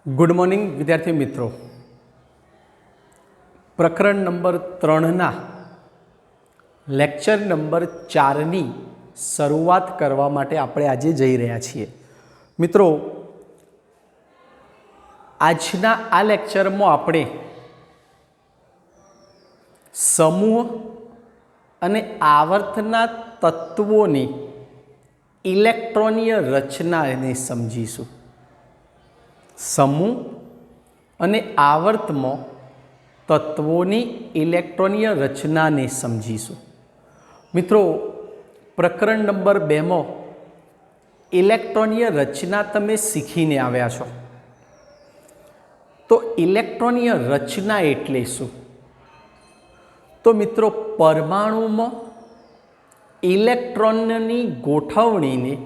Good morning विद्यार्थी मित्रों। प्रकरण नंबर 3 लेक्चर नंबर 4 शुरुआत करवा माटे आपणे आजे जई रह्या छीए। मित्रों, आजना आ लेक्चर में आपणे समूह अने आवर्तना तत्वोनी इलेक्ट्रॉनीय रचना ने समझीशुं। समूह अने आवर्त में तत्वोनी इलेक्ट्रॉनीय रचना ने समझीशुं। मित्रों, प्रकरण नंबर 2 में इलेक्ट्रॉनीय रचना तमे सीखीने आव्या छो। तो इलेक्ट्रॉनीय रचना एटले शुं? तो मित्रों, परमाणु में इलेक्ट्रॉननी गोठवणी ने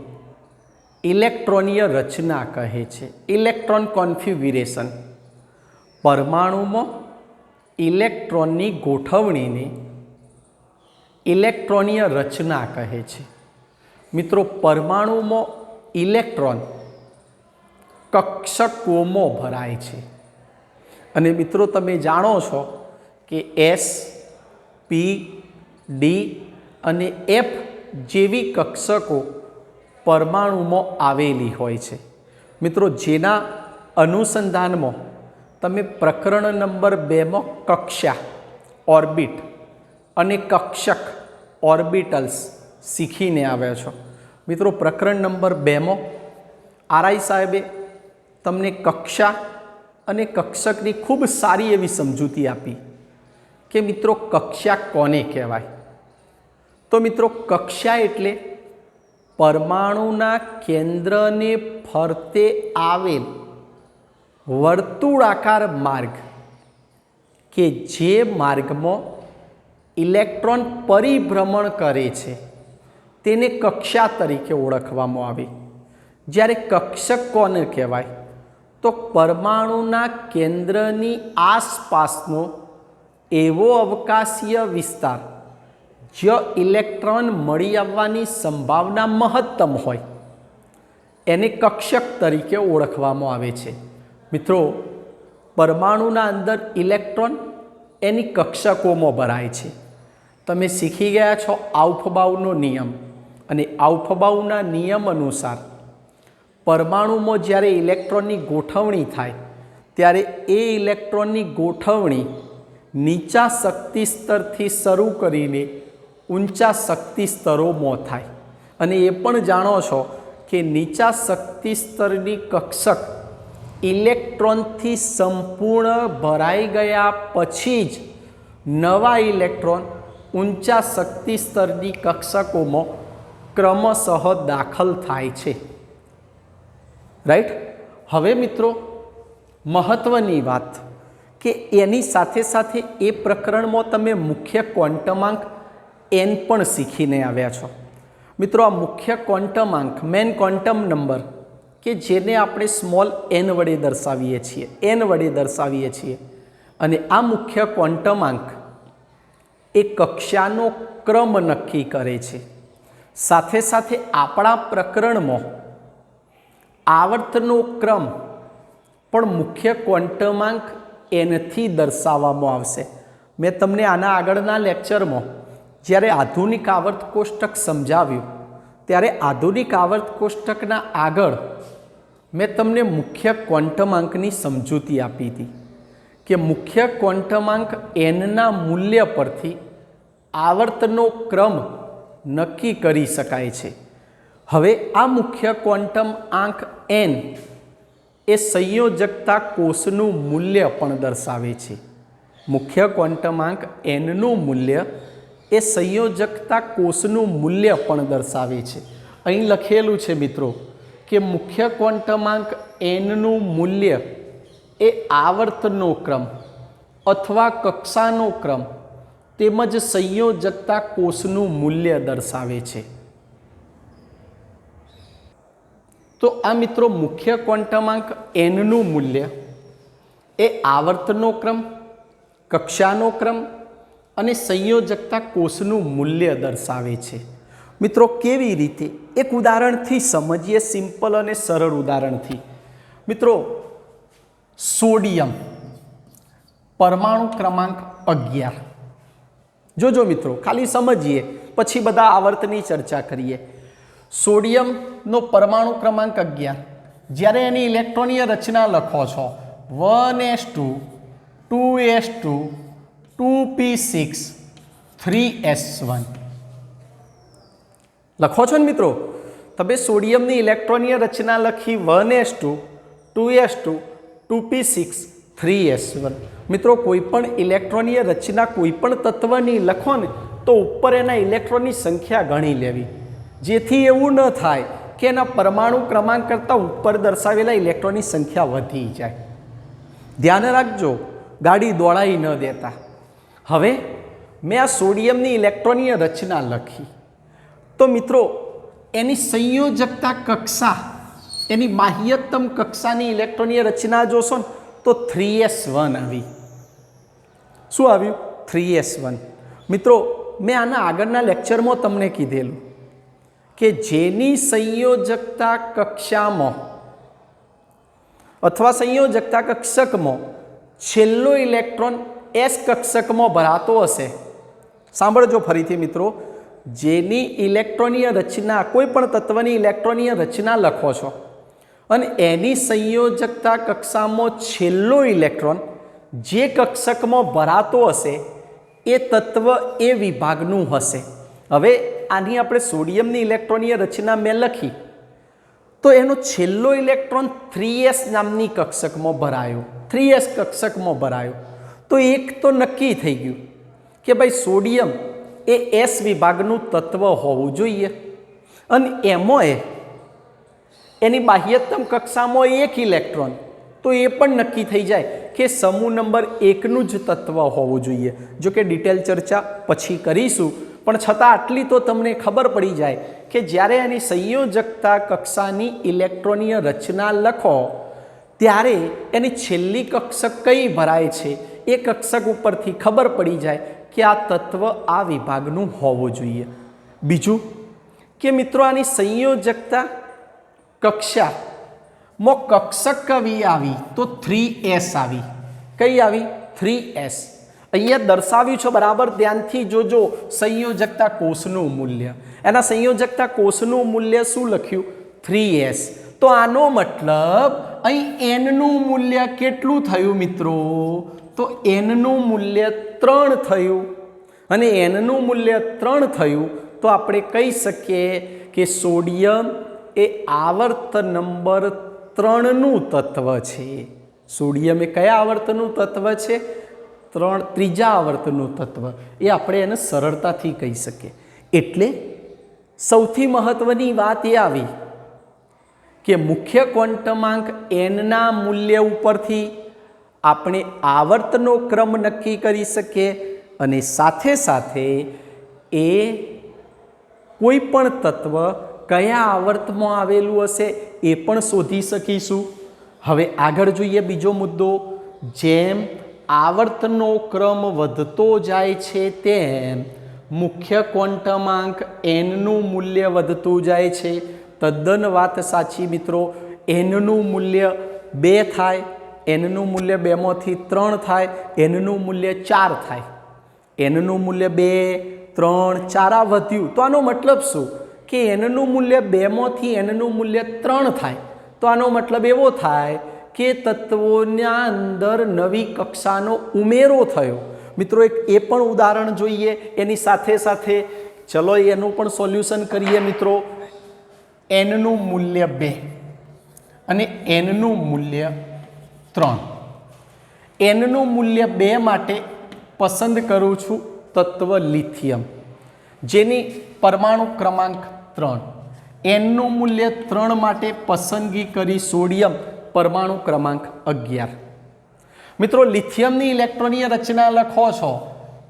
इलेक्ट्रॉनीय रचना कहे छे। इलेक्ट्रॉन कॉन्फिग्युरेशन, परमाणु में इलेक्ट्रॉननी गोठवणी ने इलेक्ट्रॉनीय रचना कहे छे। मित्रों, परमाणु में इलेक्ट्रॉन कक्षकों में भराय छे। अने मित्रों, तमे जाणो छो कि एस, पी, डी अने एफ जेवी कक्षको परमाणु में आवेली होय छे। मित्रों, जेना अनुसंधान में तमे प्रकरण नंबर 2 में कक्षा ऑर्बिट अने कक्षक ऑर्बिटल्स सीखीने आव्या छो। मित्रों, प्रकरण नंबर 2 में आरआई साहेबे तमने कक्षा अने कक्षकनी खूब सारी एवी समजूती आपी कि मित्रों कक्षा कोने कहेवाय। तो मित्रों, कक्षा एटले परमाणुना केंद्र ने फरते आवेल वर्तुळाकार मार्ग के जे मार्ग में इलेक्ट्रॉन परिभ्रमण करे छे तेने कक्षा तरीके ओळखवामां आवे। ज्यारे कक्षक कोने कहेवाय? तो परमाणुना केंद्रनी आसपासनो एवो अवकाशीय विस्तार जो इलेक्ट्रॉन मळी आववानी संभावना महत्तम होय एने कक्षक तरीके ओळखवामां आवे छे। मित्रों, परमाणुना अंदर इलेक्ट्रॉन एनी कक्षकोमां भराय छे। तमे सीखी गया छो आउफबाउनो नियम, अने आउफबाउना नियम अनुसार परमाणु में ज्यारे इलेक्ट्रॉननी गोठवणी थाय त्यारे ए इलेक्ट्रॉननी गोठवणी नीचा शक्ति स्तर शुरू करीने ऊंचा शक्ति स्तरों में थाय। अने ए पण जाणो छो कि नीचा शक्ति स्तरनी कक्षक इलेक्ट्रॉन थी संपूर्ण भराई गया पछी ज नवा इलेक्ट्रॉन ऊंचा शक्ति स्तरनी कक्षकों में क्रमशः दाखल थाय छे। राइट। हवे मित्रों, महत्वनी बात कि एनी साथे साथे ए प्रकरण में तमे मुख्य क्वॉन्टमांक एन पण सीखीने आव्या छो। मित्रों, आ मुख्य क्वॉन्टमांक मेन क्वॉन्टम नंबर कि जेने आपणे स्मॉल एन वडे दर्शावीए छीए, एन वडे दर्शावीए छीए, अने आ मुख्य क्वॉन्टमांक ए कक्षानो क्रम नक्की करे छे। साथे साथे आपणा प्रकरण में आवर्तनो क्रम पण मुख्य क्वॉन्टमांक एन थी दर्शाववामां आवशे। मैं तमने आना आगळना लेक्चर में ज्यारे आधुनिक आवर्त कोष्टक समझाव्युं त्यारे आधुनिक आवर्त कोष्टकना आगळ मैं तमने मुख्य क्वॉन्टमांकनी समजूती आपी थी कि मुख्य क्वॉन्टमांक एनना मूल्य परथी आवर्तनो क्रम नक्की करी शकाय छे। हवे आ मुख्य क्वॉन्टम आंक एन ए संयोजकता कोषनु मूल्य पण दर्शावे छे। मुख्य क्वॉन्टमांक एननु मूल्य ए संयोजकता कोषनु मूल्य पण दर्शावे छे। अहीं लखेलुं छे मित्रों कि मुख्य क्वॉन्टमांक एननु मूल्य ए आवर्तनो क्रम अथवा कक्षानो क्रम तेमज संयोजकता कोषनु मूल्य दर्शावे छे। तो आ मित्रों, मुख्य क्वॉन्टमांक एननु मूल्य ए आवर्तनो क्रम, कक्षानो क्रम अने संयोजकता कोषनु मूल्य दर्शावे छे। मित्रों, केवी रीते? एक उदाहरण थी समझिए, सिंपल अने सरल उदाहरण थी। मित्रों, સોડિયમ પરમાણુ ક્રમાંક 11। જોજો મિત્રો, ખાલી સમજીએ પછી બધા આવર્તની ચર્ચા કરીએ। સોડિયમનો પરમાણુ ક્રમાંક 11, જ્યારે એની ઇલેક્ટ્રોનીય રચના લખો છો 1s2 2s2 2p6 3s1 લખો છો ને મિત્રો। તમે સોડિયમની ઇલેક્ટ્રોનીય રચના લખી 1s2 2s2 2p6 3s1। મિત્રો કોઈ પણ ઇલેક્ટ્રોનીય રચના કોઈ પણ તત્વની લખો ને તો ઉપર એના ઇલેક્ટ્રોનની સંખ્યા ગણી લેવી, જેથી એવું ન થાય કે એના પરમાણુ ક્રમાંક કરતાં ઉપર દર્શાવેલા ઇલેક્ટ્રોનની સંખ્યા વધી જાય। ધ્યાન રાખજો, ગાડી દોડાઈ ન દેતા। હવે મેં આ સોડિયમની ઇલેક્ટ્રોનીય રચના લખી તો મિત્રો એની સંયોજકતા કક્ષા, એની બાહ્યતમ કક્ષાની ઇલેક્ટ્રોનીય રચના જોશો ને તો 3s1 આવી। શું આવ્યું? 3s1। મિત્રો મેં આના આગળના લેક્ચરમાં તમને કીધેલું કે જેની સંયોજકતા કક્ષામાં અથવા સંયોજકતા કક્ષકમાં છેલ્લો ઇલેક્ટ્રોન s કક્ષકમાં ભરાતો હશે, સાંભળજો ફરીથી મિત્રો, જેની ઇલેક્ટ્રોનીય રચના કોઈ પણ તત્વની ઇલેક્ટ્રોનીય રચના લખો છો અને એની સંયોજકતા કક્ષામાં છેલ્લો ઇલેક્ટ્રોન જે કક્ષકમાં ભરાતો હશે એ તત્વ એ વિભાગનું હશે। હવે આની આપણે સોડિયમની ઇલેક્ટ્રોનીય રચના મેં લખી તો એનો છેલ્લો ઇલેક્ટ્રોન 3s નામની કક્ષકમાં ભરાયો, 3s કક્ષકમાં ભરાયો તો એક તો નક્કી થઈ ગયું કે ભાઈ સોડિયમ એ s વિભાગનું તત્વ હોવું જોઈએ અને એમાં એની બાહ્યતમ કક્ષામાં એક ઇલેક્ટ્રોન, તો એ પણ નક્કી થઈ જાય કે સમૂહ નંબર 1નું જ તત્વ હોવું જોઈએ। જો કે ડિટેલ ચર્ચા પછી કરીશું, પણ છતાં આટલી તો તમને ખબર પડી જાય કે જ્યારે એની સંયોજકતા કક્ષાની ઇલેક્ટ્રોનીય રચના લખો ત્યારે એની છેલ્લી કક્ષક કઈ ભરાય છે એ કક્ષક ઉપરથી ખબર પડી જાય કે આ તત્વ આ વિભાગનું હોવું જોઈએ। બીજું કે મિત્રો આની સંયોજકતા કક્ષામાં કક્ષક કવી આવી તો 3s આવી। કઈ આવી? 3s। અહીંયા દર્શાવ્યું છે, બરાબર ધ્યાનથી જોજો, સંયોજકતા કોષનું મૂલ્ય, એના સંયોજકતા કોષનું મૂલ્ય શું લખ્યું? 3s। તો આનો મતલબ અહીં n નું મૂલ્ય કેટલું થયું મિત્રો? તો n નું મૂલ્ય 3 થયું, અને n નું મૂલ્ય 3 થયું તો આપણે કહી શકીએ કે સોડિયમ એ આવર્ત નંબર 3નું તત્વ છે। સોડિયમ એ કયા આવર્તનું તત્વ છે? ત્રીજા આવર્તનું તત્વ। એ આપણે એને સરળતાથી કહી શકીએ। એટલે સૌથી મહત્વની વાત એ આવી કે મુખ્ય ક્વોન્ટમાંક nના મૂલ્ય ઉપરથી આપણે આવર્તનો ક્રમ નક્કી કરી શકીએ અને સાથે સાથે એ કોઈ પણ તત્વ કયા આવર્તમાં આવેલું હશે એ પણ શોધી શકીશું। હવે આગળ જોઈએ બીજો મુદ્દો, જેમ આવર્તનો ક્રમ વધતો જાય છે તેમ મુખ્ય ક્વોન્ટમાંક nનું મૂલ્ય વધતું જાય છે। તદ્દન વાત સાચી મિત્રો। nનું મૂલ્ય 2 થાય, nનું મૂલ્ય 2માંથી 3 થાય, nનું મૂલ્ય 4 થાય, nનું મૂલ્ય 2 3 4 આ વધ્યું તો આનો મતલબ શું કે nનું મૂલ્ય 2માંથી nનું મૂલ્ય 3 થાય તો આનો મતલબ એવો થાય કે તત્વોના અંદર નવી કક્ષાનો ઉમેરો થયો। મિત્રો એક એ પણ ઉદાહરણ જોઈએ એની સાથે સાથે, ચલો એનું પણ સોલ્યુશન કરીએ મિત્રો। nનું મૂલ્ય 2 અને nનું મૂલ્ય 3। nનું મૂલ્ય 2 માટે પસંદ કરું છું તત્વ લિથિયમ, જેની પરમાણુ ક્રમાંક 3। nનું મૂલ્ય 3 માટે પસંદગી કરી સોડિયમ, પરમાણુ ક્રમાંક 11। મિત્રો લિથિયમની ઇલેક્ટ્રોનીય રચના લખો છો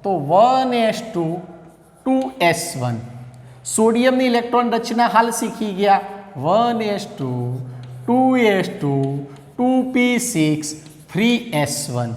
તો 1s2 2s1। સોડિયમની ઇલેક્ટ્રોન રચના હાલ શીખી ગયા, 1s2 2s2 2p6 3s1।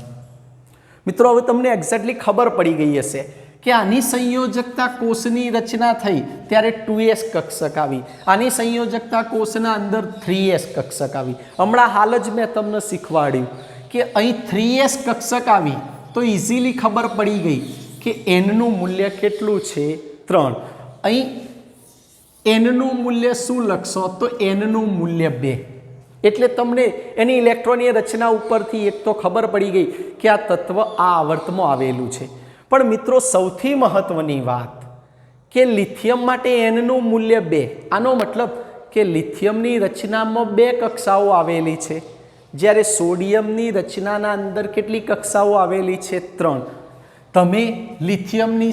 મિત્રો હવે તમને એક્ઝેક્ટલી ખબર પડી ગઈ હશે કે આની સંયોજકતા કોષની રચના થઈ ત્યારે 2s કક્ષક આવી, આની સંયોજકતા કોષના અંદર 3s કક્ષક આવી। હમણાં હાલ જ મેં તમને શીખવાડ્યું કે અહીં 3s કક્ષક આવી તો ઇઝીલી ખબર પડી ગઈ કે એનનું મૂલ્ય કેટલું છે 3. અહીં એનનું મૂલ્ય શું લખશો તો એનનું મૂલ્ય 2. એટલે તમને એની ઇલેક્ટ્રોનની રચના ઉપરથી એક તો ખબર પડી ગઈ કે આ તત્વ આ આવર્તમાં આવેલું છે. પણ મિત્રો સૌથી મહત્વની વાત કે લિથિયમ માટે એનનું મૂલ્ય 2. આનો મતલબ કે લિથિયમની રચનામાં 2 કક્ષાઓ આવેલી છે, જ્યારે સોડિયમની રચનાના અંદર કેટલી કક્ષાઓ આવેલી છે 3. તમે લિથિયમની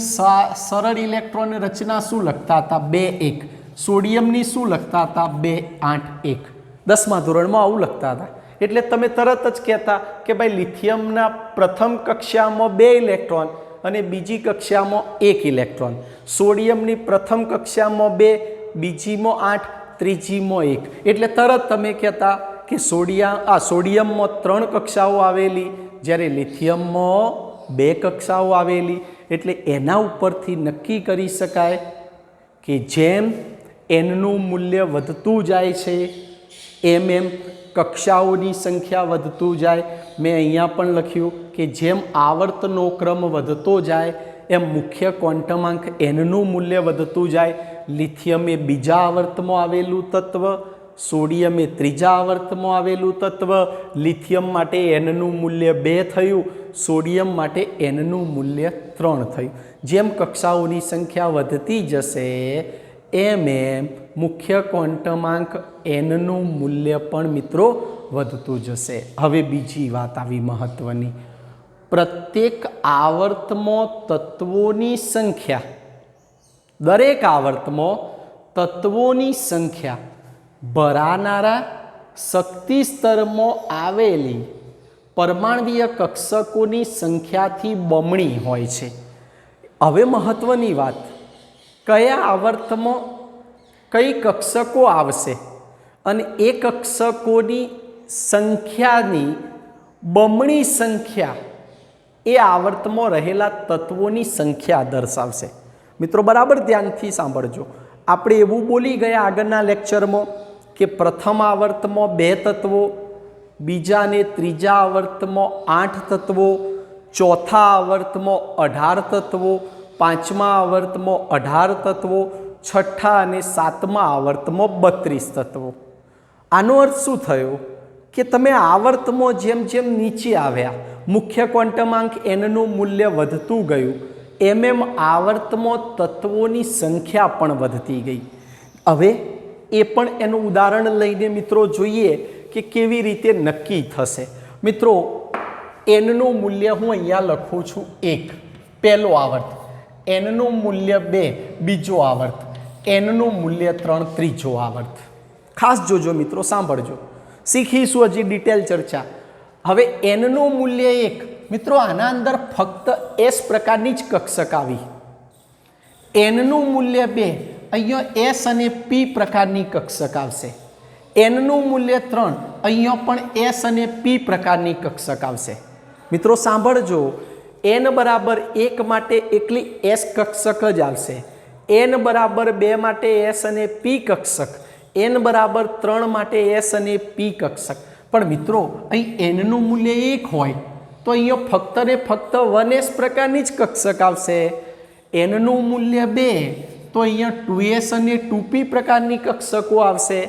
સરળ ઇલેક્ટ્રોન રચના શું લખતા હતા 2 1. સોડિયમની શું લખતા હતા 2 8 1. 10મા ધોરણમાં આવું લખતા હતા. એટલે તમે તરત જ કહેતા કે ભાઈ લિથિયમના પ્રથમ કક્ષામાં 2 ઇલેક્ટ્રોન અને બીજી કક્ષામાં 1 ઇલેક્ટ્રોન. સોડિયમની પ્રથમ કક્ષામાં 2, બીજીમાં 8, ત્રીજીમાં 1. એટલે તરત તમે કહેતા કે સોડિયમમાં 3 કક્ષાઓ આવેલી, જ્યારે લિથિયમમાં 2 કક્ષાઓ આવેલી. એટલે એના ઉપરથી નક્કી કરી શકાય કે જેમ એનનું મૂલ્ય વધતું જાય છે એમ કક્ષાઓની સંખ્યા વધતું જાય. મેં અહીંયા પણ લખ્યું કે જેમ આવર્તનો ક્રમ વધતો જાય એમ મુખ્ય ક્વોન્ટમાંક એનનું મૂલ્ય વધતું જાય. લિથિયમ એ બીજા આવર્તમાં આવેલું તત્વ, સોડિયમ એ ત્રીજા આવર્તમાં આવેલું તત્વ. લિથિયમ માટે એનનું મૂલ્ય 2 થયું, સોડિયમ માટે એનનું મૂલ્ય 3 થયું. જેમ કક્ષાઓની સંખ્યા વધતી જશે એમ મુખ્ય ક્વોન્ટમાંક એનનું મૂલ્ય પણ મિત્રો વધતું જશે. હવે બીજી વાત આવી મહત્વની, પ્રત્યેક આવર્તમાં તત્વોની સંખ્યા, દરેક આવર્તમાં તત્વોની સંખ્યા ભરાનારા શક્તિ સ્તરમાં આવેલી પરમાણ્વીય કક્ષકોની સંખ્યાથી બમણી હોય છે. હવે મહત્વની વાત, કયા આવર્તમાં કઈ કક્ષકો આવશે અને એ કક્ષકોની સંખ્યાની બમણી સંખ્યા એ આવર્તમાં રહેલા તત્વોની સંખ્યા દર્શાવશે. મિત્રો બરાબર ધ્યાનથી સાંભળજો. આપણે એવું બોલી ગયા આગળના લેક્ચરમાં કે પ્રથમ આવર્તમાં 2 તત્વો, બીજા અને ત્રીજા આવર્તમાં 8 તત્વો, ચોથા આવર્તમાં 18 તત્વો, પાંચમા આવર્તમાં 18 તત્વો, છઠ્ઠા અને સાતમા આવર્તમાં 32 તત્વો. આનો અર્થ શું થયો કે તમે આવર્તમાં જેમ જેમ નીચે આવ્યા, મુખ્ય ક્વોન્ટમાંક એનનું મૂલ્ય વધતું ગયું, એમ આવર્તમાં તત્વોની સંખ્યા પણ વધતી ગઈ. હવે એ પણ એનું ઉદાહરણ લઈને મિત્રો જોઈએ કે કેવી રીતે નક્કી થશે. મિત્રો એનનું મૂલ્ય હું અહીંયા લખું છું 1, પહેલો આવર્ત. એનનું મૂલ્ય 2, બીજો આવર્ત. એનનું મૂલ્ય 3, ત્રીજો આવર્ત. ખાસ જોજો મિત્રો, સાંભળજો, શીખીશું હજી ડિટેલ ચર્ચા. હવે એનનું મૂલ્ય 1, મિત્રો આના અંદર ફક્ત એસ પ્રકારની જ કક્ષક આવી. એનનું મૂલ્ય 2, અહીંયા એસ અને પી પ્રકારની કક્ષક આવશે. એનનું મૂલ્ય 3, અહીંયા પણ એસ અને પી પ્રકારની કક્ષક આવશે. મિત્રો સાંભળજો, એન બરાબર 1 માટે એકલી એસ કક્ષક જ આવશે. એન બરાબર 2 માટે એસ અને પી કક્ષક. એન બરાબર 3 માટે એસ અને પી કક્ષક. પણ મિત્રો અહીં એનનું મૂલ્ય 1 હોય તો અહીંયા ફક્ત ને ફક્ત 1s પ્રકારની જ કક્ષક આવશે. એનનું મૂલ્ય 2 તો અહીંયા 2s અને 2p પ્રકારની કક્ષકો આવશે.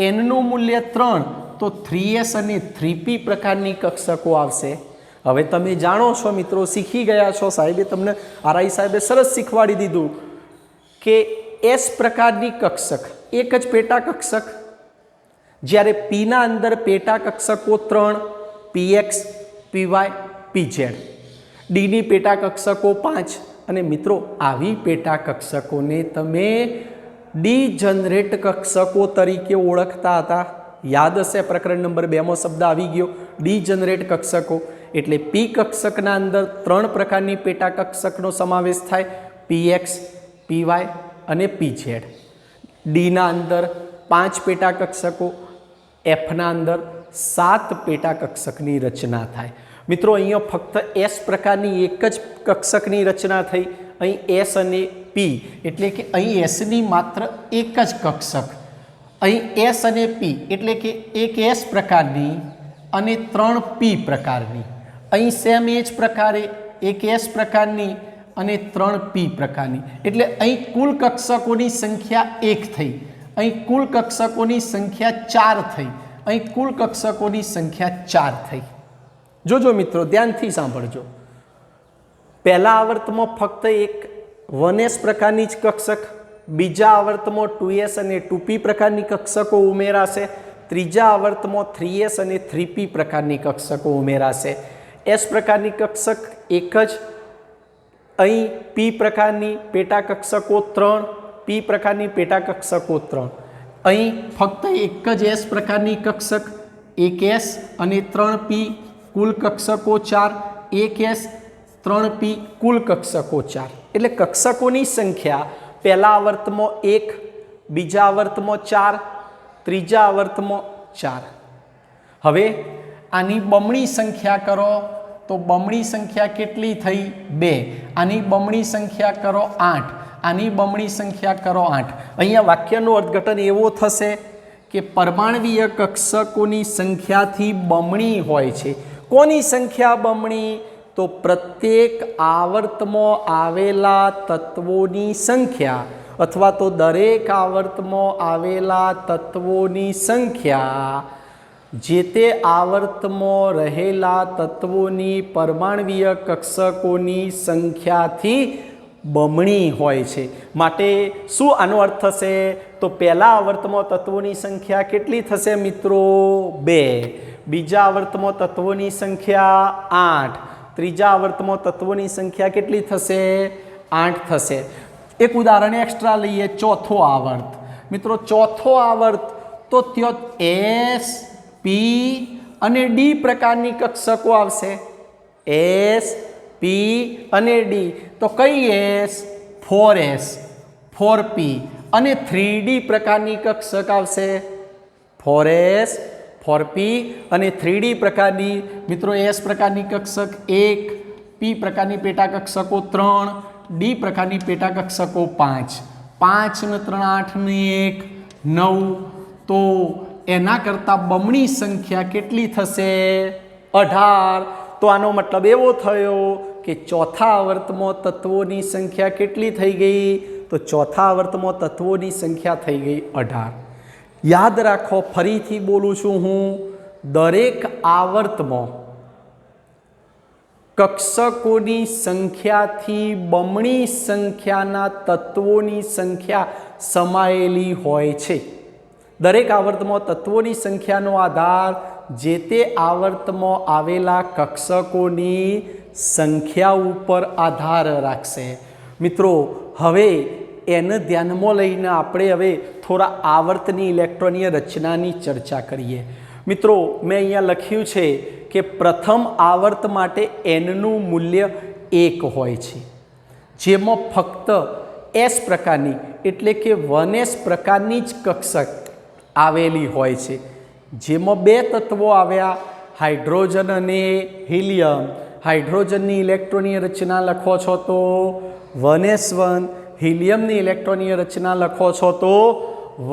એનનું મૂલ્ય 3 તો 3s અને 3p પ્રકારની કક્ષકો આવશે. હવે તમે જાણો છો મિત્રો, શીખી ગયા છો, સાહેબે તમને આરઆઈ સાહેબે સરસ શીખવાડી દીધું કે એસ પ્રકારની કક્ષક એક જ પેટા કક્ષક, જ્યારે પીના અંદર પેટા કક્ષકો 3, px, py, pz. ડીની પેટા કક્ષકો 5. અને મિત્રો આવી પેટા કક્ષકોને તમે ડીજનરેટ કક્ષકો તરીકે ઓળખતા હતા. યાદ હશે, પ્રકરણ નંબર 2માં શબ્દ આવી ગયો, ડીજનરેટ કક્ષકો. એટલે પી કક્ષકના અંદર 3 પ્રકારની પેટા કક્ષકનો સમાવેશ થાય, px, py અને pz. ડીના અંદર 5 પેટા કક્ષકો, એફના અંદર 7 પેટા કક્ષકની રચના થાય. મિત્રો અહીંયા ફક્ત એસ પ્રકારની એક જ કક્ષકની રચના થઈ. અહીં એસ અને પી એટલે કે અહીં એસની માત્ર એક જ કક્ષક, અહીં એસ અને પી એટલે કે એક એસ પ્રકારની અને 3p પ્રકારની. અહીં સેમ એ જ પ્રકારે એક S પ્રકારની અને 3p પ્રકારની. એટલે અહીં કુલ કક્ષકોની સંખ્યા 1 થઈ, અહીં કુલ કક્ષકોની સંખ્યા 4 થઈ, અહીં કુલ કક્ષકોની સંખ્યા 4 થઈ. જોજો મિત્રો, ધ્યાનથી સાંભળજો. પહેલા આવર્તમાં ફક્ત એક 1s પ્રકારની જ કક્ષક, બીજા આવર્તમાં 2s અને 2p પ્રકારની કક્ષકો ઉમેરાશે, ત્રીજા આવર્તમાં 3s અને 3p પ્રકારની કક્ષકો ઉમેરાશે. s પ્રકારની કક્ષક એક જ, અહીં p પ્રકારની પેટા કક્ષકો 3, p પ્રકારની પેટા કક્ષકો 3. અહીં ફક્ત એક જ s પ્રકારની કક્ષક, એક s અને 3p કુલ કક્ષકો 4, એક s 3p કુલ કક્ષકો 4. એટલે કક્ષકોની સંખ્યા પહેલા આવર્તમાં 1, બીજા આવર્તમાં 4, ત્રીજા આવર્તમાં 4. હવે આની બમણી સંખ્યા કરો તો બમણી સંખ્યા કેટલી થઈ? 2. આની બમણી સંખ્યા કરો 8, આની બમણી સંખ્યા કરો 8. અહીંયા વાક્યનું અર્થઘટન એવો થશે કે પરમાણવીય કક્ષકોની સંખ્યાથી બમણી હોય છે. કોની સંખ્યા બમણી? તો પ્રત્યેક આવર્તમાં આવેલા તત્વોની સંખ્યા અથવા તો દરેક આવર્તમાં આવેલા તત્વોની સંખ્યા જે તે આવર્તમાં રહેલા તત્વોની પરમાણવીય કક્ષકોની સંખ્યાથી બમણી હોય છે. માટે શું આનો અર્થ થશે? તો પહેલા આવર્તમાં તત્વોની સંખ્યા કેટલી થશે મિત્રો? 2. બીજા આવર્તમાં તત્વોની સંખ્યા 8, ત્રીજા આવર્તમાં તત્વોની સંખ્યા કેટલી થશે? 8 થશે. એક ઉદાહરણ એક્સ્ટ્રા લઈએ, ચોથો આવર્ત. મિત્રો ચોથો આવર્ત તો ત્યાં S, P અને D પ્રકારની કક્ષકો આવશે. S, P અને D. તો કઈ S? 4S, 4P અને 3D પ્રકારની કક્ષક આવશે. 4S, 4p અને 3D પ્રકારની. મિત્રો S પ્રકારની કક્ષક 1, P પ્રકારની પેટા કક્ષકો 3, D પ્રકારની પેટા કક્ષકો 5. 5 ને 3 8 ને 1 9. તો એના કરતાં બમણી સંખ્યા કેટલી થશે? 18. તો આનો મતલબ એવો થયો કે ચોથા આવર્તમાં તત્વોની સંખ્યા કેટલી થઈ ગઈ? તો ચોથા આવર્તમાં તત્વોની સંખ્યા થઈ ગઈ 18. યાદ રાખો, ફરીથી બોલું છું હું, દરેક આવર્તમાં કક્ષકોની સંખ્યાથી બમણી સંખ્યાના તત્વોની સંખ્યા સમાયેલી હોય છે. દરેક આવર્તમાં તત્વોની સંખ્યાનો આધાર જે તે આવર્તમાં આવેલા કક્ષકોની સંખ્યા ઉપર આધાર રાખશે. મિત્રો હવે એને ધ્યાનમાં લઈને આપણે હવે થોડા આવર્તની ઇલેક્ટ્રોનીય રચનાની ચર્ચા કરીએ. મિત્રો મેં અહીંયા લખ્યું છે કે પ્રથમ આવર્ત માટે nનું મૂલ્ય 1 હોય છે, જેમાં ફક્ત S પ્રકારની એટલે કે 1s પ્રકારની જ કક્ષક આવેલી હોય છે, જેમાં 2 તત્વો આવ્યા, હાઇડ્રોજન અને હિલિયમ. હાઇડ્રોજનની ઇલેક્ટ્રોનીય રચના લખો છો તો 1s1, હિલિયમની ઇલેક્ટ્રોનીય રચના લખો છો તો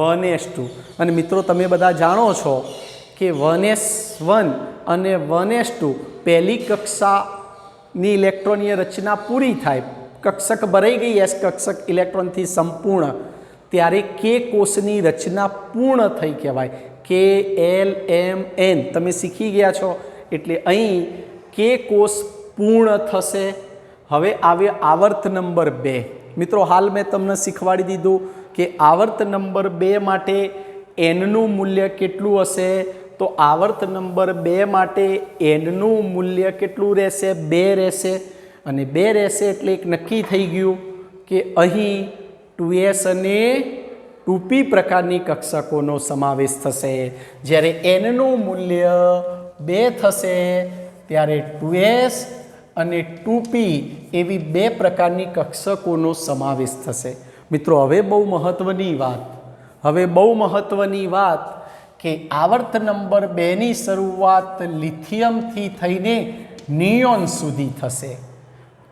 1s2. અને મિત્રો તમે બધા જાણો છો કે 1s1 અને 1s2 પહેલી કક્ષાની ઇલેક્ટ્રોનીય રચના પૂરી થાય, કક્ષક ભરાઈ ગઈ S કક્ષક ઇલેક્ટ્રોનથી સંપૂર્ણ, ત્યારે K કોષની રચના પૂર્ણ થઈ કહેવાય. KLMN તમે શીખી ગયા છો. એટલે અહીં K કોષ પૂર્ણ થશે. હવે આવે આવર્ત નંબર 2. મિત્રો હાલ મેં તમને શીખવાડી દીધું કે આવર્ત નંબર 2 માટે nનું મૂલ્ય કેટલું હશે? તો આવર્ત નંબર 2 માટે nનું મૂલ્ય કેટલું રહેશે? 2 રહેશે. અને 2 રહેશે એટલે એક નક્કી થઈ ગયું કે અહીં 2s અને 2p પ્રકારની કક્ષકોનો સમાવેશ થશે. જ્યારે nનું મૂલ્ય 2 થશે ત્યારે 2s અને 2p એવી 2 પ્રકારની કક્ષકોનો સમાવેશ થશે. મિત્રો હવે બહુ મહત્વની વાત કે આવર્ત નંબર 2ની શરૂઆત લિથિયમથી થઈને નિયોન સુધી થશે.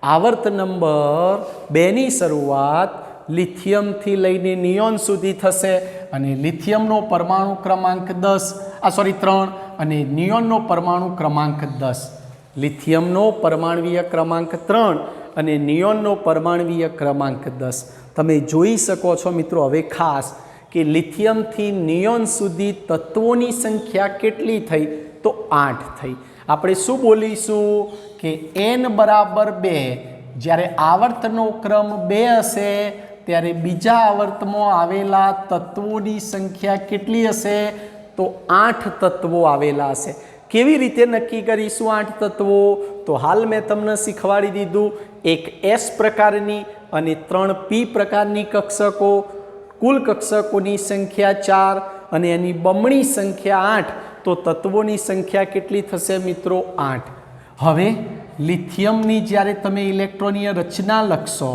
આવર્ત નંબર 2ની શરૂઆત લિથિયમથી લઈને નિયોન સુધી થશે અને લિથિયમનો પરમાણુ ક્રમાંક 3 અને નિયોનનો પરમાણુ ક્રમાંક 10. લિથિયમનો પરમાણ્વીય ક્રમાંક 3 અને નિયોનનો પરમાણ્વીય ક્રમાંક 10. તમે જોઈ શકો છો મિત્રો હવે ખાસ કે લિથિયમથી નિયોન સુધી તત્વોની સંખ્યા કેટલી થઈ? તો 8 થઈ. આપણે શું બોલીશું કે n બરાબર 2, જ્યારે આવર્તનો ક્રમ 2 હશે ત્યારે બીજા આવર્તમાં આવેલા તત્વોની સંખ્યા કેટલી હશે? તો 8 તત્વો આવેલા હશે. કેવી રીતે નક્કી કરીશું 8 તત્વો? તો હાલ મેં તમને શીખવાડી દીધું. એક S પ્રકારની અને 3 P પ્રકારની કક્ષકો, કુલ કક્ષકોની સંખ્યા 4 અને એની બમણી સંખ્યા 8, તો તત્વોની સંખ્યા કેટલી થશે મિત્રો? 8. હવે લિથિયમની જ્યારે તમે ઇલેક્ટ્રોનીય રચના લખશો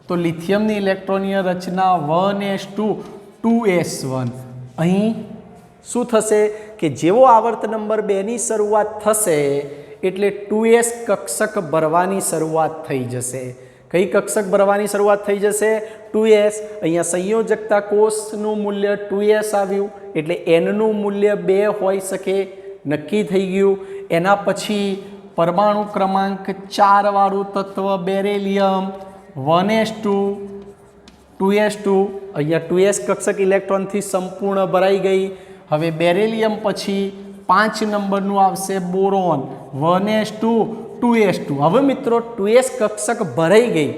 તો લિથિયમની ઇલેક્ટ્રોનીય રચના 1s2 2s1. અહીં શું થશે કે જેવો આવર્ત નંબર 2ની શરૂઆત થશે એટલે 2s કક્ષક ભરવાની શરૂઆત થઈ જશે. કઈ કક્ષક ભરવાની શરૂઆત થઈ જશે? 2s. અહીંયા સંયોજકતા કોષનું મૂલ્ય 2s આવ્યું એટલે nનું મૂલ્ય 2 હોઈ શકે, નક્કી થઈ ગયું. એના પછી પરમાણુ ક્રમાંક 4 વાળું તત્વ બેરેલિયમ 1s2 2s2. અહીંયા 2s કક્ષક ઇલેક્ટ્રોનથી સંપૂર્ણ ભરાઈ ગઈ. હવે બેરેલિયમ પછી 5 નંબરનું આવશે બોરોન 1s2 2s2. હવે મિત્રો 2s કક્ષક ભરાઈ ગઈ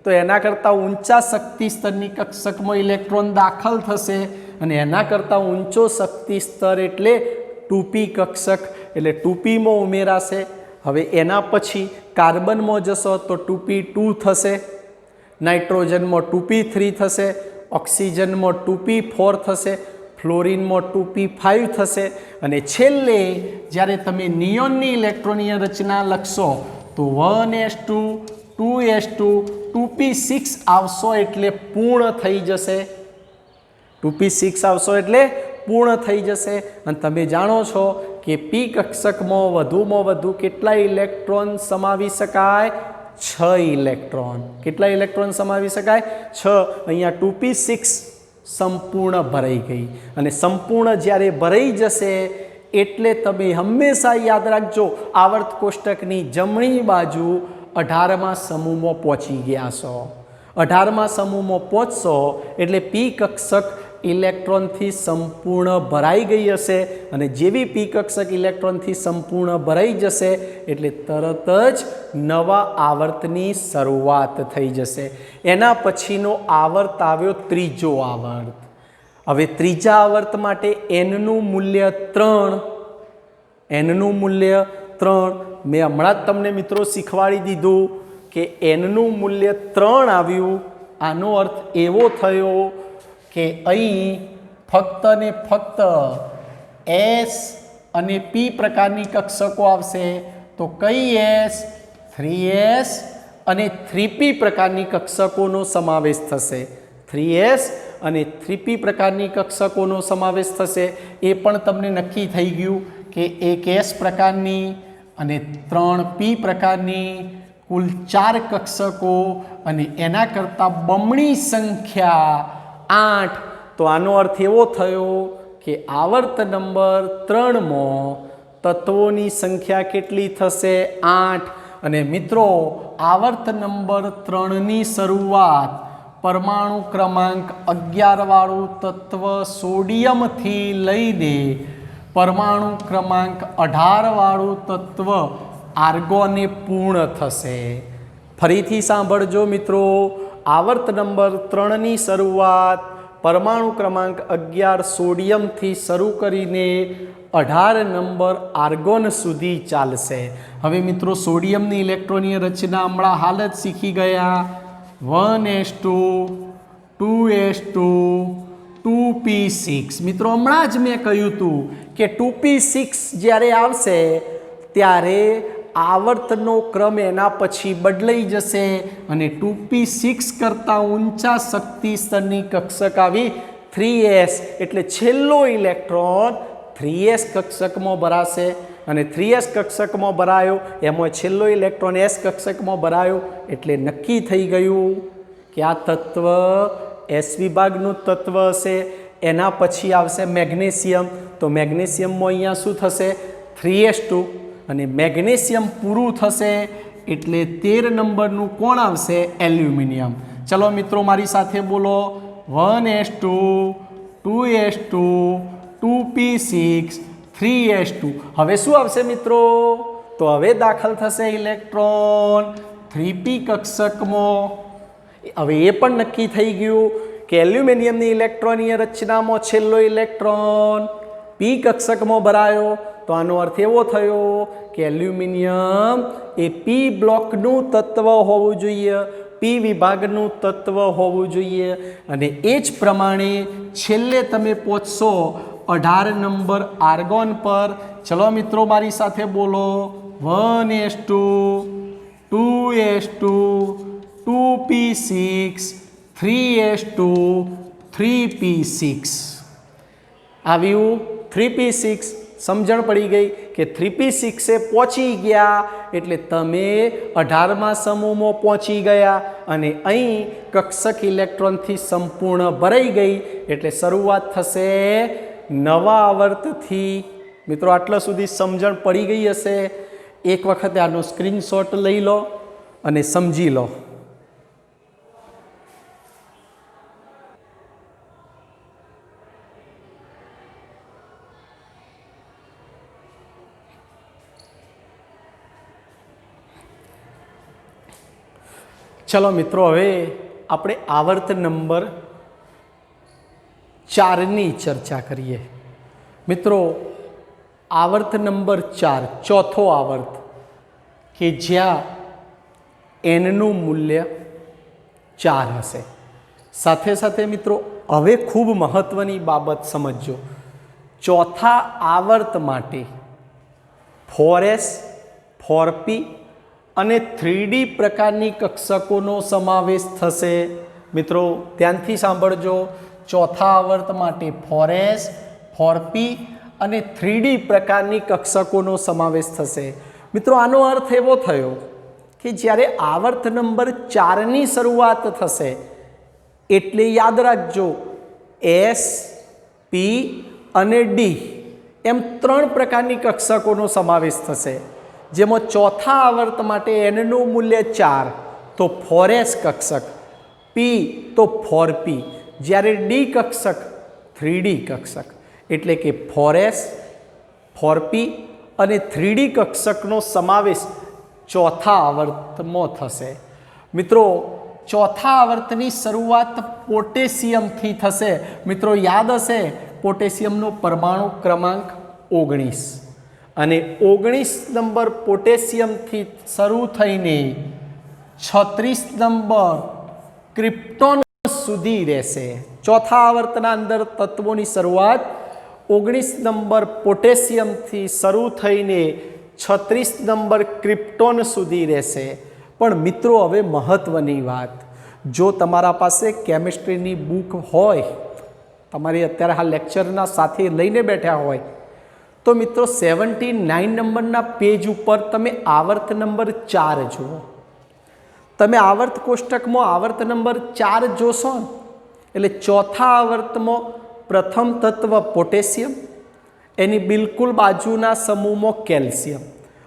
તો એના કરતાં ઊંચા શક્તિ સ્તરની કક્ષકમાં ઇલેક્ટ્રોન દાખલ થશે અને એના કરતાં ઊંચો શક્તિ સ્તર એટલે 2p કક્ષક એટલે 2pમાં ઉમેરાશે. હવે એના પછી કાર્બનમાં જશો તો 2p2 થશે, નાઇટ્રોજનમાં 2p3 થશે, ઓક્સિજનમાં 2p4 થશે, ફ્લોરિનમાં 2p5 થશે અને છેલ્લે જ્યારે તમે નિયોનની ઇલેક્ટ્રોનીય રચના લખશો તો 1s2 2s2 2p6 આવશો એટલે પૂર્ણ થઈ જશે. 2p6 આવશો એટલે પૂર્ણ થઈ જશે. અને તમે જાણો છો કે p કક્ષકમાં વધુમાં વધુ કેટલા ઇલેક્ટ્રોન સમાવી શકાય? 6 ઇલેક્ટ્રોન. કેટલા ઇલેક્ટ્રોન સમાવી શકાય? 6. અહીંયા 2p6 સંપૂર્ણ ભરાઈ ગઈ અને સંપૂર્ણ જ્યારે ભરાઈ જશે એટલે તમે હંમેશા યાદ રાખજો આવર્ત કોષ્ટકની જમણી બાજુ 18મા સમૂહમાં પહોંચી ગયા છો. 18મા સમૂહમાં પહોંચશો એટલે p કક્ષક ઇલેક્ટ્રોનથી સંપૂર્ણ ભરાઈ ગઈ હશે અને જેવી p કક્ષક ઇલેક્ટ્રોનથી સંપૂર્ણ ભરાઈ જશે એટલે તરત જ નવા આવર્તની શરૂઆત થઈ જશે. એના પછીનો આવર્ત આવ્યો ત્રીજો આવર્ત. હવે ત્રીજા આવર્ત માટે nનું મૂલ્ય 3. nનું મૂલ્ય 3 મેં હમણાં જ તમને મિત્રો શીખવાડી દીધું કે nનું મૂલ્ય 3 આવ્યું. આનો અર્થ એવો થયો કે અહીં ફક્ત ને ફક્ત S અને P પ્રકારની કક્ષકો આવશે. તો કઈ S? 3s અને 3p પ્રકારની કક્ષકોનો સમાવેશ થશે. 3s અને 3p પ્રકારની કક્ષકોનો સમાવેશ થશે. એ પણ તમને નક્કી થઈ ગયું કે એક S પ્રકારની અને 3p પ્રકારની કુલ 4 કક્ષકો અને એના કરતાં બમણી સંખ્યા 8. તો આનો અર્થ એવો થયો કે આવર્ત નંબર 3માં તત્વોની સંખ્યા કેટલી થશે? 8. અને મિત્રો આવર્ત નંબર 3ની શરૂઆત પરમાણુ ક્રમાંક 11 વાળું તત્વ સોડિયમથી લઈને પરમાણુ ક્રમાંક 18 વાળું તત્વ આર્ગોને પૂર્ણ થશે. ફરીથી સાંભળજો મિત્રો, આવર્ત નંબર 3ની શરૂઆત પરમાણુ ક્રમાંક 11 સોડિયમથી શરૂ કરીને 18 નંબર આર્ગોન સુધી ચાલશે. હવે મિત્રો સોડિયમની ઇલેક્ટ્રોનીય રચના હમણાં હાલ જ શીખી ગયા. 1s2 2s2 2p6. મિત્રો હમણાં જ મેં કહ્યું હતું કે 2p6 જ્યારે આવશે ત્યારે આવર્તનો ક્રમ એના પછી બદલાઈ જશે અને 2p6 કરતાં ઊંચા શક્તિ સ્તરની કક્ષક આવી 3s એટલે છેલ્લો ઇલેક્ટ્રોન 3s કક્ષકમાં ભરાશે અને 3s કક્ષકમાં ભરાયો એમાં છેલ્લો ઇલેક્ટ્રોન s કક્ષકમાં ભરાયો એટલે નક્કી થઈ ગયું કે આ તત્વ એસ વિભાગનું તત્વ હશે. એના પછી આવશે મેગ્નેશિયમ, તો મેગ્નેશિયમમાં અહીંયા શું થશે 3s2 અને મેગ્નેશિયમ પૂરું થશે એટલે 13 નંબરનું કોણ આવશે એલ્યુમિનિયમ. ચલો મિત્રો મારી સાથે બોલો 1s2 2s2 2p6 3s2. હવે શું આવશે મિત્રો? તો હવે દાખલ થશે ઇલેક્ટ્રોન 3p કક્ષકમાં. હવે એ પણ નક્કી થઈ ગયું કે એલ્યુમિનિયમની ઇલેક્ટ્રોનીય રચનામાં છેલ્લો ઇલેક્ટ્રોન p કક્ષકમાં ભરાયો. તો આનો અર્થ એવો થયો કે એલ્યુમિનિયમ એ p બ્લોકનું તત્વ હોવું જોઈએ, p વિભાગનું તત્વ હોવું જોઈએ. અને એ જ પ્રમાણે છેલ્લે તમે પહોંચશો 18 નંબર આર્ગોન પર. ચલો મિત્રો મારી સાથે બોલો 1s2 2s2 2p6 3s2 3p6. આવ્યું 3p6. સમજણ પડી ગઈ કે 3p6 એ પહોંચી ગયા એટલે તમે 18મા સમૂહમાં પહોંચી ગયા અને અહીં કક્ષક ઇલેક્ટ્રોનથી સંપૂર્ણ ભરાઈ ગઈ એટલે શરૂઆત થશે નવા આવર્તથી. મિત્રો આટલા સુધી સમજણ પડી ગઈ હશે. એક વખતે આનો સ્ક્રીનશોટ લઈ લો અને સમજી લો. ચલો મિત્રો હવે આપણે આવર્ત નંબર 4ની ચર્ચા કરીએ. મિત્રો આવર્ત નંબર 4 ચોથો આવર્ત કે જ્યાં એનનું મૂલ્ય 4 હશે. સાથે સાથે મિત્રો હવે ખૂબ મહત્ત્વની બાબત સમજજો. ચોથા આવર્ત માટે 4s 4p અને 3D પ્રકારની કક્ષકોનો સમાવેશ થશે. મિત્રો ધ્યાનથી સાંભળજો. ચોથા આવર્ત માટે 4s 4p અને 3D પ્રકારની કક્ષકોનો સમાવેશ થશે. મિત્રો આનો અર્થ એવો થયો કે જ્યારે આવર્ત નંબર 4ની શરૂઆત થશે એટલે યાદ રાખજો s p અને d એમ 3 પ્રકારની કક્ષકોનો સમાવેશ થશે. જેમાં ચોથા આવર્ત માટે એનનું મૂલ્ય 4 તો 4s કક્ષક, p તો 4p, જ્યારે d કક્ષક 3D કક્ષક. એટલે કે 4s 4p અને 3D કક્ષકનો સમાવેશ ચોથા આવર્તમાં થશે. મિત્રો ચોથા આવર્તની શરૂઆત પોટેશિયમથી થશે. મિત્રો યાદ હશે પોટેશિયમનો પરમાણુ ક્રમાંક 19 અને 19 નંબર પોટેશિયમથી શરૂ થઈને 36 નંબર ક્રિપ્ટોન સુધી રહેશે. ચોથા આવર્તના અંદર તત્વોની શરૂઆત 19 નંબર પોટેશિયમથી શરૂ થઈને 36 નંબર ક્રિપ્ટોન સુધી રહેશે. પણ મિત્રો હવે મહત્ત્વની વાત, જો તમારા પાસે કેમિસ્ટ્રીની બુક હોય, તમારી અત્યારે આ લેક્ચરના સાથે લઈને બેઠા હોય, તો મિત્રો 79 નંબરના પેજ ઉપર તમે આવર્ત નંબર 4 જુઓ. તમે આવર્ત કોષ્ટકમાં આવર્ત નંબર 4 જોશો એટલે ચોથા આવર્તમાં પ્રથમ તત્વ પોટેશિયમ, એની બિલકુલ બાજુના સમૂહમાં કેલ્શિયમ,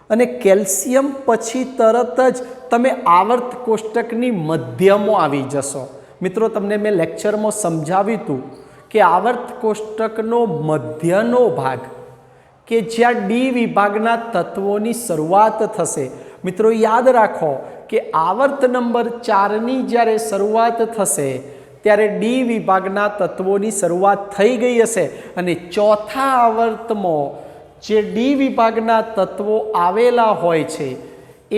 અને કેલ્શિયમ પછી તરત જ તમે આવર્ત કોષ્ટકની મધ્યમાં આવી જશો. મિત્રો તમને મેં લેક્ચરમાં સમજાવ્યું હતું કે આવર્ત કોષ્ટકનો મધ્યનો ભાગ કે જ્યાં ડી વિભાગના તત્વોની શરૂઆત થશે. મિત્રો યાદ રાખો કે આવર્ત નંબર 4ની જ્યારે શરૂઆત થશે ત્યારે ડી વિભાગના તત્વોની શરૂઆત થઈ ગઈ હશે અને ચોથા આવર્તમાં જે ડી વિભાગના તત્વો આવેલા હોય છે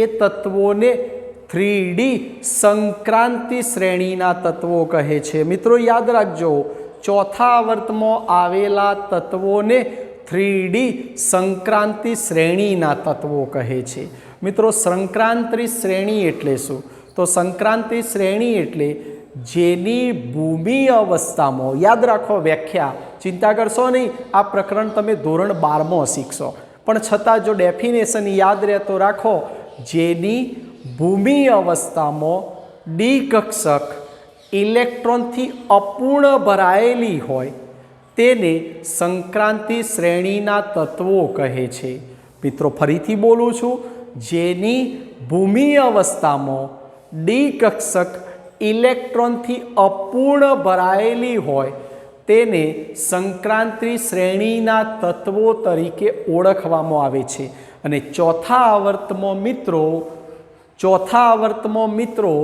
એ તત્વોને 3D સંક્રાંતિ શ્રેણીના તત્વો કહે છે. મિત્રો યાદ રાખજો, ચોથા આવર્તમાં આવેલા તત્વોને 3D સંક્રાંતિ શ્રેણીના તત્વો કહે છે. મિત્રો સંક્રાંતિ શ્રેણી એટલે શું? તો સંક્રાંતિ શ્રેણી એટલે જેની ભૂમિ અવસ્થામાં, યાદ રાખો વ્યાખ્યા, ચિંતા કરશો નહીં, આ પ્રકરણ તમે ધોરણ 12માં શીખશો, પણ છતાં જો ડેફિનેશન યાદ રહે તો રાખો, જેની ભૂમિ અવસ્થામાં ડી કક્ષક ઇલેક્ટ્રોનથી અપૂર્ણ ભરાયેલી હોય તેને સંક્રાંતિ શ્રેણીના તત્વો કહે છે। મિત્રો ફરીથી બોલું છું, જેની ભૂમિ અવસ્થામાં ડી કક્ષક ઇલેક્ટ્રોનથી અપૂર્ણ ભરાયેલી હોય તેને સંક્રાંતિ શ્રેણીના તત્વો તરીકે ઓળખવામાં આવે છે। અને ચોથા આવર્તમાં મિત્રો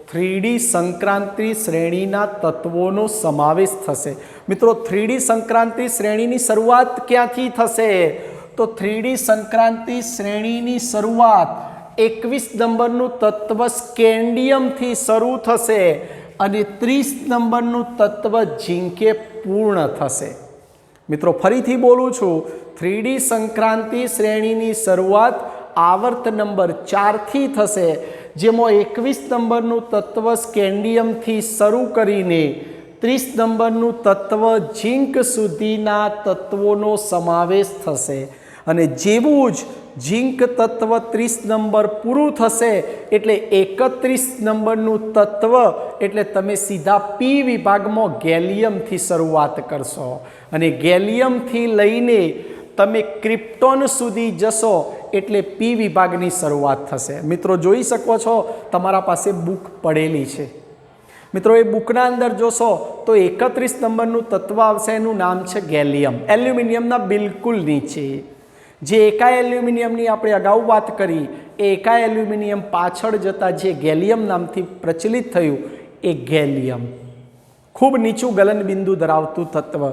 3D સંક્રાંતિ શ્રેણીના તત્વોનો સમાવેશ થશે। મિત્રો 3D સંક્રાંતિ શ્રેણીની શરૂઆત ક્યાંથી થશે? તો 3D સંક્રાંતિ શ્રેણીની શરૂઆત 21 નંબરનું તત્વ સ્કેન્ડિયમથી શરૂ થશે અને 30 નંબરનું તત્વ ઝીંકે પૂર્ણ થશે। મિત્રો ફરીથી બોલું છું, 3D સંક્રાંતિ શ્રેણીની શરૂઆત આવર્ત નંબર 4થી થશે, જેમાં 21 નંબરનું તત્વ સ્કેન્ડિયમથી શરૂ કરીને 30 નંબરનું તત્વ ઝીંક સુધીના તત્વોનો સમાવેશ થશે। અને જેવું જ ઝીંક તત્વ 30 નંબર પૂરું થશે એટલે 31 નંબરનું તત્વ એટલે તમે સીધા પી વિભાગમાં ગેલિયમથી શરૂઆત કરશો અને ગેલિયમથી લઈને તમે ક્રિપ્ટોન સુધી જશો એટલે પી વિભાગની શરૂઆત થશે। મિત્રો જોઈ શકો છો, તમારા પાસે બુક પડેલી છે। મિત્રો એ બુકના અંદર જોશો તો 31 નંબરનું તત્વ આવશે, એનું નામ છે ગેલિયમ। એલ્યુમિનિયમના બિલકુલ નીચે જે એકાય એલ્યુમિનિયમની આપણે અગાઉ વાત કરી, એ એકાય એલ્યુમિનિયમ પાછળ જતાં જે ગેલિયમ નામથી પ્રચલિત થયું એ ગેલિયમ ખૂબ નીચું ગલનબિંદુ ધરાવતું તત્વ,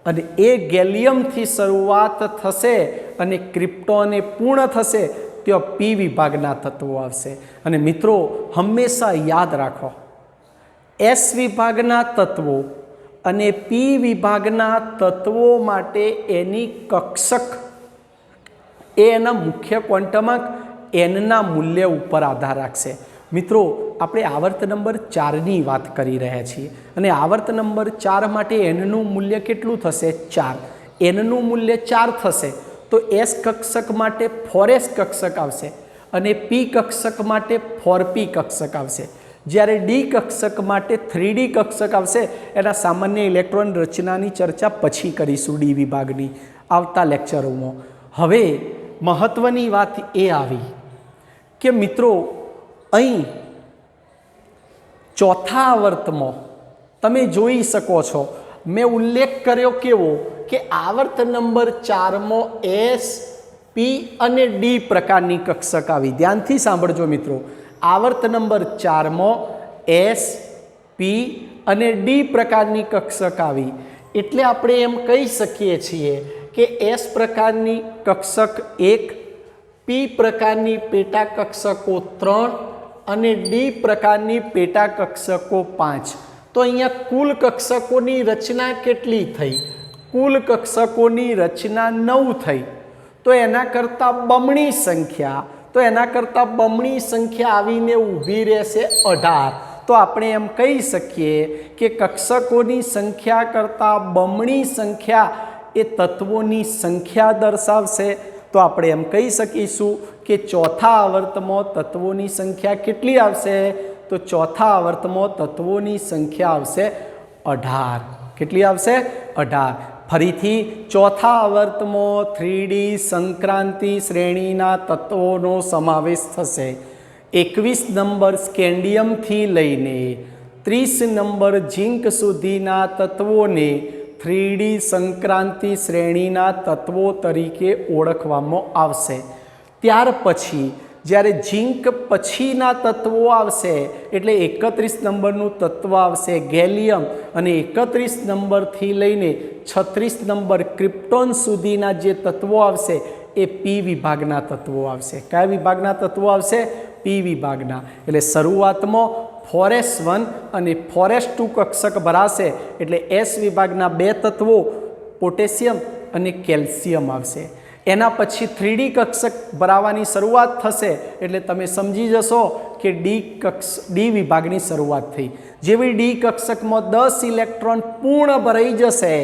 અને એ ગેલિયમથી શરૂઆત થશે અને ક્રિપ્ટોને પૂર્ણ થશે ત્યાં પી વિભાગના તત્વો આવશે। અને મિત્રો હંમેશા યાદ રાખો, એસ વિભાગના તત્વો અને પી વિભાગના તત્વો માટે એની કક્ષક એ એના મુખ્ય ક્વોન્ટમાંક એનના મૂલ્ય ઉપર આધાર રાખશે। મિત્રો આપણે આવર્ત નંબર 4ની વાત કરી રહ્યા છીએ અને આવર્ત નંબર 4 માટે એનનું મૂલ્ય કેટલું થશે? 4। એનનું મૂલ્ય 4 થશે તો એસ કક્ષક માટે 4s કક્ષક આવશે અને પી કક્ષક માટે 4p કક્ષક આવશે। જ્યારે ડી કક્ષક માટે 3D કક્ષક આવશે। એના સામાન્ય ઇલેક્ટ્રોન રચનાની ચર્ચા પછી કરીશું ડી વિભાગની આવતા લેક્ચરોમાં। હવે મહત્વની વાત એ આવી કે મિત્રો અહીં ચોથા આવર્તમાં તમે જોઈ શકો છો, મેં ઉલ્લેખ કર્યો કેવો કે આવર્ત નંબર 4માં એસ, પી અને ડી પ્રકારની કક્ષક આવી। ધ્યાનથી સાંભળજો મિત્રો, આવર્ત નંબર 4માં એસ, પી અને ડી પ્રકારની કક્ષક આવી એટલે આપણે એમ કહી શકીએ છીએ કે એસ પ્રકારની કક્ષક 1, પી પ્રકારની પેટા કક્ષકો 3 અને ડી પ્રકારની પેટા કક્ષકો 5। તો અહીંયા કુલ કક્ષકોની રચના કેટલી થઈ? કુલ કક્ષકોની રચના 9 થઈ। તો એના કરતાં બમણી સંખ્યા આવીને ઊભી રહેશે 18। તો આપણે એમ કહી શકીએ કે કક્ષકોની સંખ્યા કરતાં બમણી સંખ્યા એ તત્વોની સંખ્યા દર્શાવશે। તો આપણે એમ કહી શકીશું કે ચોથા આવર્તમાં તત્વોની સંખ્યા કેટલી આવશે? તો ચોથા આવર્તમાં તત્વોની સંખ્યા આવશે 18। કેટલી આવશે? 18। ફરીથી ચોથા આવર્તમાં 3D સંક્રાંતિ શ્રેણીના તત્વોનો સમાવેશ થશે। 21 નંબર સ્કેન્ડિયમથી લઈને 30 નંબર ઝીંક સુધીના તત્વોને 3D સંક્રાંતિ શ્રેણીના તત્વો તરીકે ઓળખવામાં આવશે। ત્યાર પછી જ્યારે ઝીંક પછીના તત્વો આવશે એટલે 31 નંબરનું તત્વ આવશે ગેલિયમ અને 31 નંબરથી લઈને 36 નંબર ક્રિપ્ટોન સુધીના જે તત્વો આવશે એ પી વિભાગના તત્વો આવશે। કયા વિભાગના તત્વો આવશે? પી વિભાગના। એટલે શરૂઆતમાં 4s1 અને 4s2 કક્ષક ભરાશે એટલે એસ વિભાગના 2 તત્વો પોટેશિયમ અને કેલ્શિયમ આવશે। એના પછી 3D કક્ષક ભરાવાની શરૂઆત થશે એટલે તમે સમજી જશો કે ડી વિભાગની શરૂઆત થઈ। જેવી ડી કક્ષકમાં 10 ઇલેક્ટ્રોન પૂર્ણ ભરાઈ જશે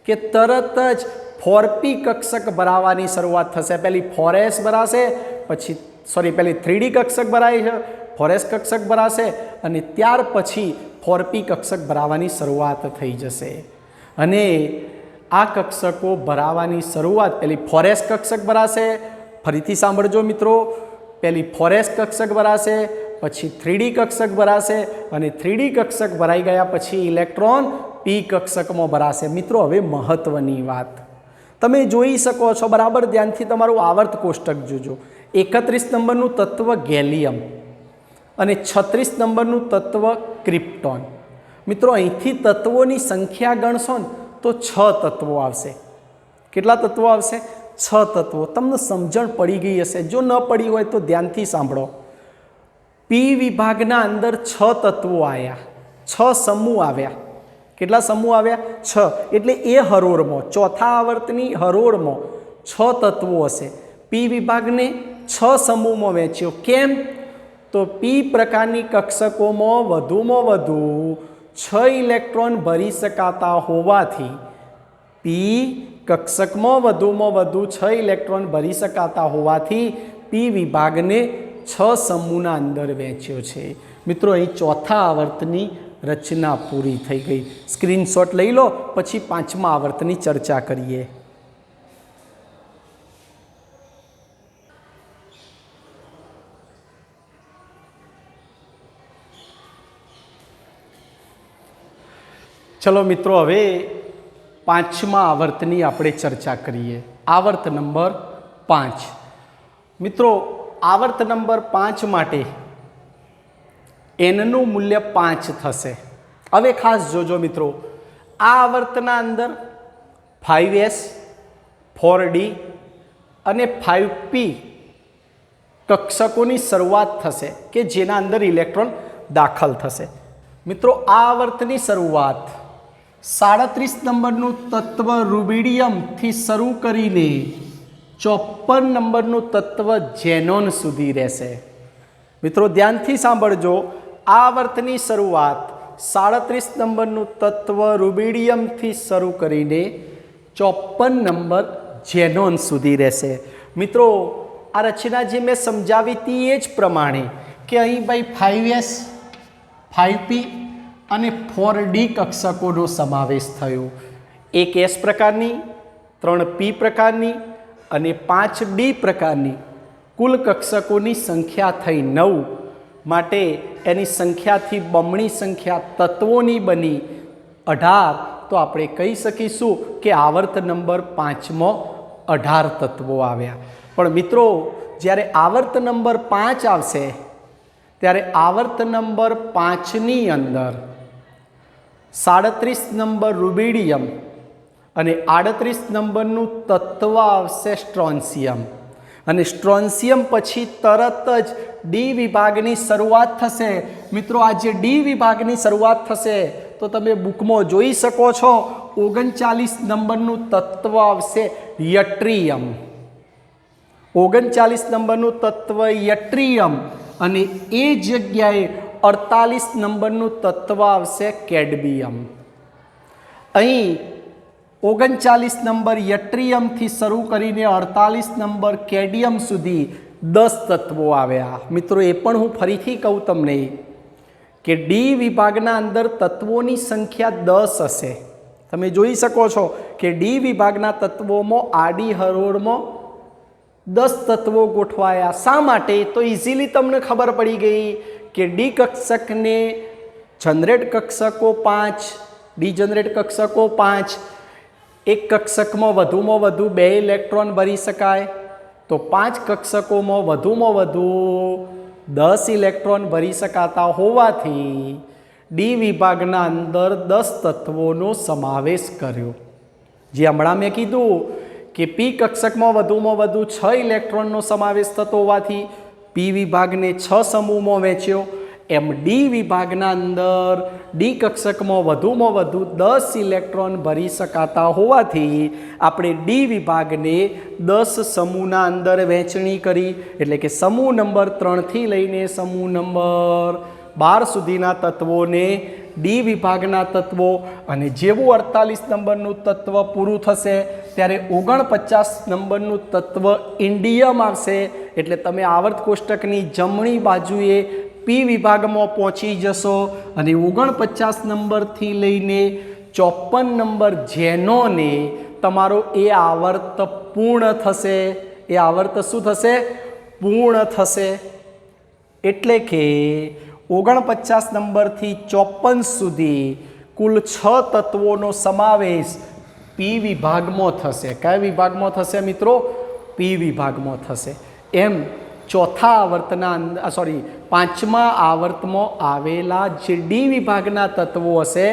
કે તરત જ 4p કક્ષક ભરાવાની શરૂઆત થશે। પહેલી 4s ભરાશે, પહેલી 3D કક્ષક ભરાય છે, 4s કક્ષક ભરાશે અને ત્યાર પછી 4p કક્ષક ભરાવાની શરૂઆત થઈ જશે અને આ કક્ષકો ભરાવાની શરૂઆત પહેલી 4s કક્ષક ભરાશે. ફરીથી સાંભળજો મિત્રો, પહેલી 4s કક્ષક ભરાશે, પછી 3d કક્ષક ભરાશે અને 3d કક્ષક ભરાઈ ગયા પછી ઇલેક્ટ્રોન p કક્ષકમાં ભરાશે. મિત્રો હવે મહત્વની વાત તમે જોઈ શકો છો, બરાબર ધ્યાનથી તમારું આવર્ત કોષ્ટક જોજો. 31 નંબરનું તત્વ ગેલિયમ અને 36 નંબરનું તત્વ ક્રિપ્ટોન. મિત્રો અહીંથી તત્વોની સંખ્યા ગણશો ને તો 6 તત્વો આવશે. કેટલા તત્વો આવશે? 6 તત્વો. તમને સમજણ પડી ગઈ હશે, જો ન પડી હોય તો ધ્યાનથી સાંભળો. પી વિભાગના અંદર 6 તત્વો આવ્યા, 6 સમૂહ આવ્યા. કેટલા સમૂહ આવ્યા? 6. એટલે એ હરોળમાં, ચોથા આવર્તની હરોળમાં 6 તત્વો હશે. પી વિભાગને 6 સમૂહમાં વહેંચ્યો. કેમ? તો પી પ્રકારની કક્ષકોમાં વધુમાં વધુ 6 ઇલેક્ટ્રોન ભરી શકાતા હોવાથી પી કક્ષકમાં વધુમાં વધુ 6 ઇલેક્ટ્રોન ભરી શકાતા હોવાથી પી વિભાગને 6 સમૂહના અંદર વહેંચ્યો છે. મિત્રો અહીં ચોથા આવર્તની રચના પૂરી થઈ ગઈ. સ્ક્રીનશોટ લઈ લો, પછી 5મા આવર્તની ચર્ચા કરીએ. ચલો મિત્રો, હવે 5મા આવર્તની આપણે ચર્ચા કરીએ. આવર્ત નંબર 5. મિત્રો આવર્ત નંબર 5 માટે એનનું મૂલ્ય 5 થશે. હવે ખાસ જોજો મિત્રો, આ આવર્તના અંદર 5s 4d અને 5p કક્ષકોની શરૂઆત થશે કે જેના અંદર ઇલેક્ટ્રોન દાખલ થશે. મિત્રો આ આવર્તની શરૂઆત 37 નંબરનું તત્વ રૂબિડિયમથી શરૂ કરીને 54 નંબરનું તત્વ ઝેનોન સુધી રહેશે. મિત્રો ધ્યાનથી સાંભળજો, આ આવર્તની શરૂઆત 37 નંબરનું તત્વ રૂબિડિયમથી શરૂ કરીને 54 નંબર ઝેનોન સુધી રહેશે. મિત્રો આ રચના જે મેં સમજાવી હતી એ જ પ્રમાણે કે અહીં ભાઈ 5s 5p અને 4d કક્ષકોનો સમાવેશ થયો. એક s પ્રકારની, 3p પ્રકારની અને 5d પ્રકારની કુલ કક્ષકોની સંખ્યા થઈ 9. માટે એની સંખ્યાથી બમણી સંખ્યા તત્વોની બની 18. તો આપણે કહી શકીશું કે આવર્ત નંબર 5માં 18 તત્વો આવ્યા. પણ મિત્રો જ્યારે આવર્ત નંબર 5 આવશે ત્યારે આવર્ત નંબર 5ની અંદર 37 નંબર રૂબિડિયમ અને 38 નંબરનું તત્વ આવશે સ્ટ્રોન્સિયમ. અને સ્ટ્રોન્સિયમ પછી તરત જ ડી વિભાગની શરૂઆત થશે. મિત્રો આ જે ડી વિભાગની શરૂઆત થશે તો તમે બુકમાં જોઈ શકો છો, 39 નંબરનું તત્વ આવશે યટ્રિયમ. 39 નંબરનું તત્વ યટ્રિયમ અને એ જગ્યાએ 48 નંબરનું તત્વ આવશે કેડમિયમ. અહીં 39 નંબર યટ્રિયમથી શરૂ કરીને 48 નંબર કેડમિયમ સુધી 10 તત્વો આવ્યા. મિત્રો એ પણ હું ફરીથી કહું તમને કે ડી વિભાગના અંદર તત્વોની સંખ્યા 10 હશે. તમે જોઈ શકો છો કે ડી વિભાગના તત્વોમાં આડી હરોળમાં 10 તત્વો ગોઠવાયા. શા માટે? તો ઇઝીલી તમને ખબર પડી ગઈ કે ડી કક્ષકને જનરેટ કક્ષકો 5, ડી જનરેટ કક્ષકો 5. એક કક્ષકમાં વધુમાં વધુ 2 ઇલેક્ટ્રોન ભરી શકાય, તો 5 કક્ષકોમાં વધુમાં વધુ 10 ઇલેક્ટ્રોન ભરી શકાતા હોવાથી ડી વિભાગના અંદર 10 તત્વોનો સમાવેશ કર્યો. જે હમણાં મેં કીધું કે પી કક્ષકમાં વધુમાં વધુ 6 ઇલેક્ટ્રોનનો સમાવેશ થતો હોવાથી પી વિભાગને 6 સમૂહમાં વહેંચ્યો. એમ ડી વિભાગના અંદર ડી કક્ષકમાં વધુમાં વધુ 10 ઇલેક્ટ્રોન ભરી શકાતા હોવાથી આપણે ડી વિભાગને 10 સમૂહના અંદર વહેંચણી કરી. એટલે કે સમૂહ નંબર 3થી લઈને સમૂહ નંબર 12 સુધીના તત્વોને ડી વિભાગના તત્વો, અને જેવું 48 નંબરનું તત્વ પૂરું થશે ત્યારે 49 નંબરનું તત્વ ઇન્ડિયમ આવશે. એટલે તમે આવર્ત કોષ્ટકની જમણી બાજુએ પી વિભાગમાં પહોંચી જશો અને 49 નંબરથી લઈને 54 નંબર જેનોને તમારો એ આવર્ત પૂર્ણ થશે. એ આવર્ત શું થશે? પૂર્ણ થશે. એટલે કે 49 નંબરથી 54 સુધી કુલ 6 તત્વોનો સમાવેશ પી વિભાગમાં થશે. કયા વિભાગમાં થશે મિત્રો? પી વિભાગમાં થશે. એમ ચોથા આવર્તના પાંચમા આવર્તમાં આવેલા જે ડી વિભાગના તત્વો હશે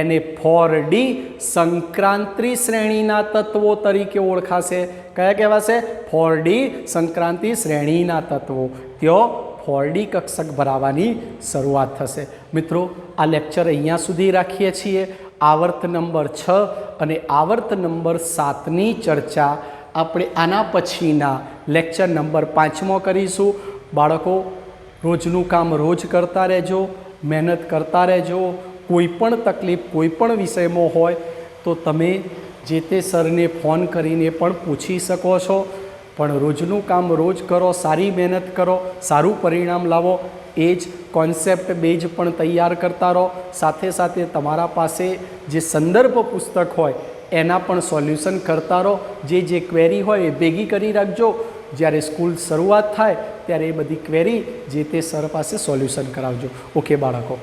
એને 4D સંક્રાંતિ શ્રેણીના તત્વો તરીકે ઓળખાશે. કયા કહેવાશે? 4D સંક્રાંતિ શ્રેણીના તત્વો. ત્યાં 4D કક્ષક ભરાવાની શરૂઆત થશે. મિત્રો, આ લેક્ચર અહીંયા સુધી રાખીએ છીએ. આવર્ત નંબર 6 અને આવર્ત નંબર 7ની ચર્ચા આપણે આના પછીના લેક્ચર નંબર 5માં કરીશું. બાળકો, રોજનું કામ રોજ કરતા રહેજો, મહેનત કરતા રહેજો. કોઈ પણ તકલીફ કોઈ પણ વિષયમાં હોય તો તમે જે તે સરને ફોન કરીને પણ પૂછી શકો છો. પણ રોજનું કામ રોજ કરો, સારી મહેનત કરો, સારું પરિણામ લાવો. એ જ કોન્સેપ્ટ બેઝ પણ તૈયાર કરતા રહો. સાથે સાથે તમારા પાસે જે સંદર્ભ પુસ્તક હોય એના પણ સોલ્યુશન કરતા રહો. જે ક્વેરી હોય એ ભેગી કરી રાખજો. જ્યારે સ્કૂલ શરૂઆત થાય ત્યારે એ બધી ક્વેરી જે તે સર પાસે સોલ્યુશન કરાવજો. ઓકે બાળકો.